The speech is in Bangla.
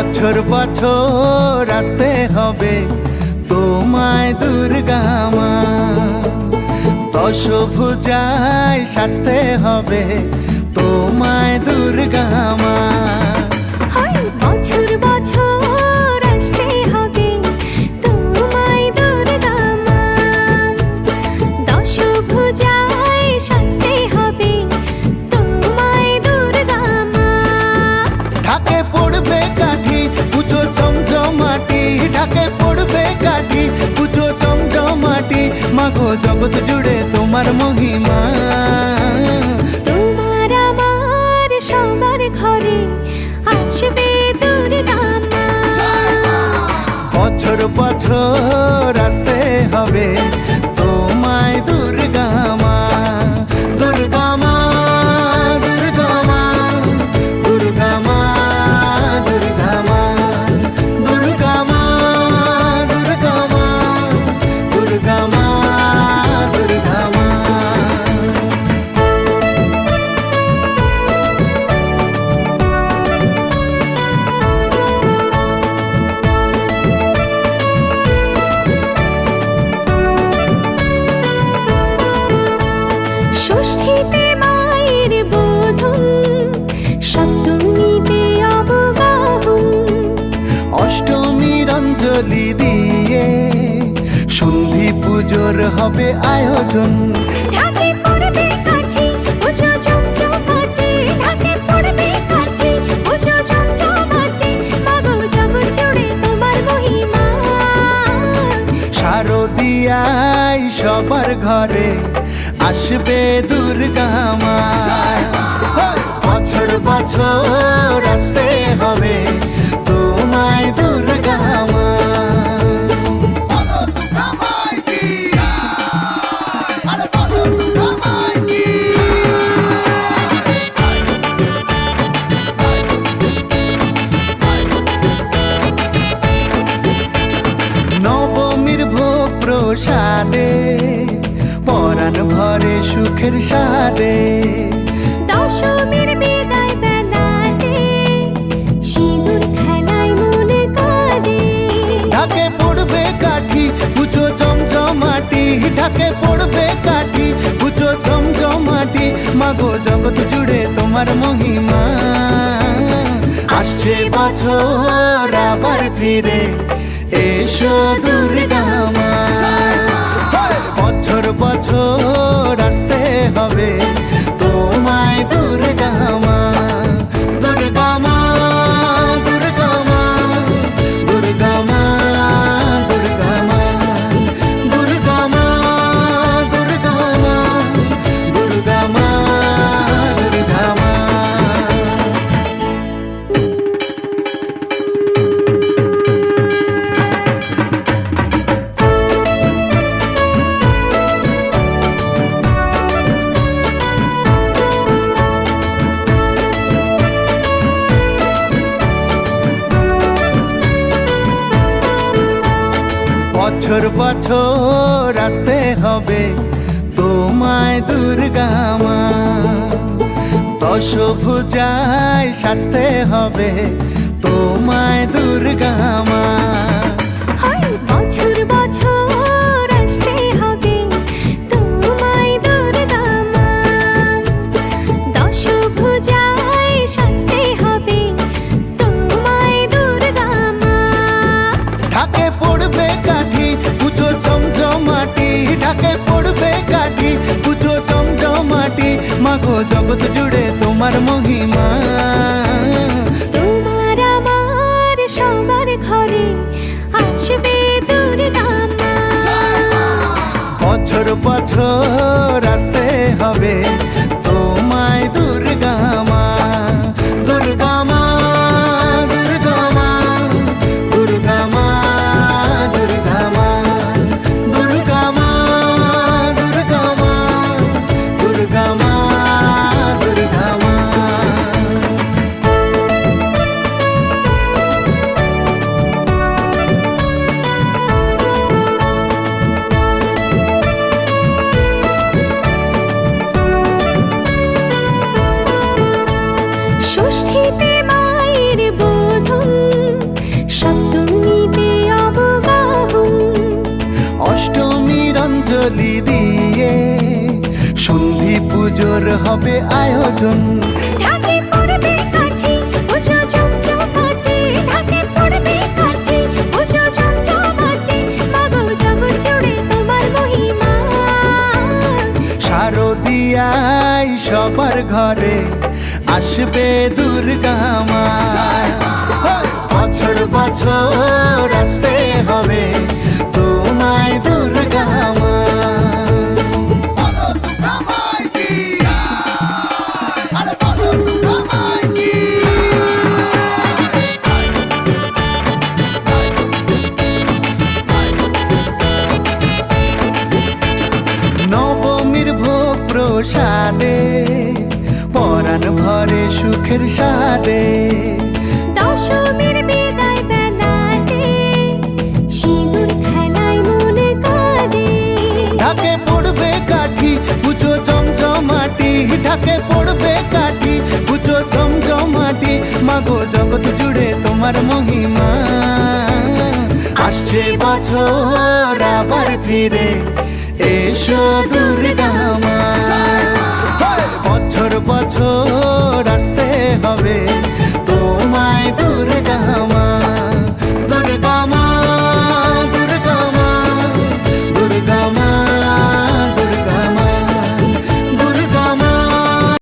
বছর বছর আসতে হবে তোমায় দুর্গা মা, দশভুজায় সাজতে হবে তোমায় দুর্গা মা। বছর বছর আসতে হবে তোমায় দুর্গা মা, দশভুজায় সাজতে হবে তোমায় দুর্গা মা। ঢাকে পড়বে কাঠি পুজো জমজমাটি, ঢাকে পড়বে কাঠি পুজো জমজমাটি, মাগো জগৎ জুড়ে তোমার মহিমা। তোমার আমার সবার ঘরে আসবে দুর্গা মা। বছর বছর আসতে হবে তোমায় দুর্গা মা, দুর্গা মা, দুর্গা মা, দুর্গা মা, দুর্গা মা, দুর্গা মা, দুর্গা মা, দুর্গা মা, দুর্গা মা। ষষ্ঠীতে মায়ের বোধন, সপ্তমীতে অবগাহন, অষ্টমীর অঞ্জলি দিয়ে সন্ধি পুজোর হবে আয়োজন। ঢাকে পড়বে কাঠি পুজো জমজমাটি, ঢাকে পড়বে কাঠি পুজো জমজমাটি, মাগো জগৎ জুড়ে তোমার মহিমা। শারদিয়ায় সবার ঘরে আসবে দুর্গা মা, বছর বছর আসতে হবে তোমায় দুর্গা মা। নবমীর ভোগ প্রসাদে পরাণ ভরে সুখের সাদে, দশমীর বিদায় বেলাতে সিঁদুর খেলায় মনে কাঁদে। ঢাকে পড়বে কাঠি পুজো জমজমাটি, ঢাকে পড়বে কাঠি পুজো জমজমাটি, মাগো জগৎ জুড়ে তোমার মহিমা। আসছে বছর আবার ফিরে এসো দুর্গা মা, বছর বছর আসতে হবে তোমায় দুর্গা মা, দুর্গা মা, দুর্গা মা, দুর্গা মা, দুর্গা মা, দুর্গা মা, দুর্গা মা, দুর্গা মা, দুর্গা মা। বছর বছর আসতে হবে তোমায় দুর্গা মা, দশভুজায় সাজতে হবে তোমায় দুর্গা মা। বছর বছর আসতে হবে তোমায় দুর্গা মা, দশভুজায় সাজতে হবে তোমায় দুর্গা মা। ঢাকে পড়বে কাঠি পুজো জমজমাটি, ঢাকে পড়বে কাঠি পুজো জমজমাটি, মাগো জগৎ জুড়ে তোমার মহিমা। তোমার আমার সবার ঘরে আসবে দুর্গা মা। বছর বছর আসতে হবে তোমায় দুর্গা মা, দুর্গা মা, দুর্গা মা, দুর্গা মা, দুর্গা মা, দুর্গা মা, দুর্গা মা, দুর্গা মা, দুর্গা মা। হবে আয়োজন। ঢাকে পড়বে কাঠি পুজো জমজমাটে, ঢাকে পড়বে কাঠি পুজো জমজমাটে, মাগো জগৎ জুড়ে তোমার মহিমা। শারদিয়ায় সবার ঘরে আসবে দুর্গা মা। বছর বছর আসতে হবে তোমায় দুর্গা মা। নবমীর ভোগ প্রসাদে পরাণ ভরে সুখের সাদে, দশমীর বিদায় বেলাতে সিঁদুর খেলায় মনে কাঁদে। ঢাকে পড়বে কাঠি পুজো জমজমাটি, ঢাকে পড়বে কাঠি পুজো জমজমাটি, মাগো জগৎ জুড়ে তোমার মহিমা। আসছে বছর আবার ফিরে এসো দুর্গা মা। বছর বছর